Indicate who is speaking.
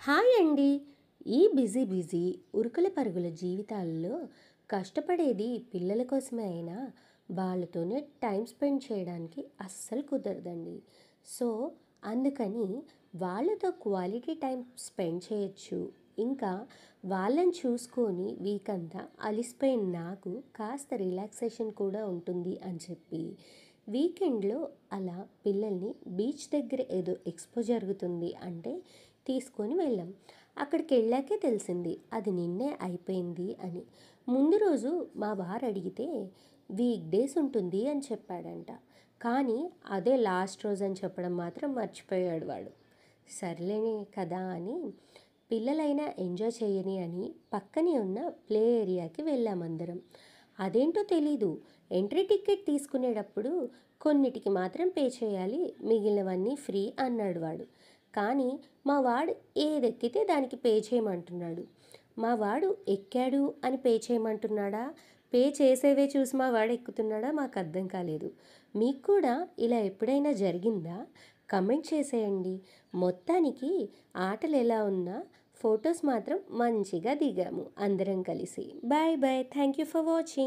Speaker 1: Hi అండి. ఈ busy ఉరుకుల పరుగుల జీవితాల్లో కష్టపడేది పిల్లల కోసమే అయినా వాళ్ళతోనే టైం స్పెండ్ చేయడానికి అస్సలు కుదరదండి. సో, అందుకని వాళ్ళతో క్వాలిటీ టైం స్పెండ్ చేయొచ్చు. ఇంకా వాళ్ళని చూసుకొని వీకంతా అలిసిపోయిన నాకు కాస్త రిలాక్సేషన్ కూడా ఉంటుంది అని చెప్పి వీకెండ్‌లో అలా పిల్లల్ని బీచ్ దగ్గర ఏదో ఎక్స్‌పో జరుగుతుంది అంటే తీసుకొని వెళ్ళాం. అక్కడికెళ్ళాకే తెలిసింది అది నిన్నే అయిపోయింది అని. ముందు రోజు మా వారు అడిగితే వీక్ డేస్ ఉంటుంది అని చెప్పాడంట. కానీ అదే లాస్ట్ రోజు అని చెప్పడం మాత్రం మర్చిపోయాడు వాడు. సర్లే కదా అని పిల్లలైనా ఎంజాయ్ చేయని అని పక్కనే ఉన్న ప్లే ఏరియాకి వెళ్ళామందరం. అదేంటో తెలీదు. ఎంట్రీ టికెట్ తీసుకునేటప్పుడు కొన్నిటికి మాత్రం పే చేయాలి, మిగిలినవన్నీ ఫ్రీ అన్నాడు వాడు. కానీ మా వాడు ఏదెక్కితే దానికి పే చేయమంటున్నాడు. మా వాడు ఎక్కాడు అని పే చేయమంటున్నాడా, పే చేసేవే చూసి మా వాడు ఎక్కుతున్నాడా మాకు అర్థం కాలేదు. మీకు కూడా ఇలా ఎప్పుడైనా జరిగిందా? కమెంట్ చేసేయండి. మొత్తానికి ఆటలు ఎలా ఉన్నా ఫొటోస్ మాత్రం మంచిగా దిగాము అందరం కలిసి. Bye bye. Thank you for watching.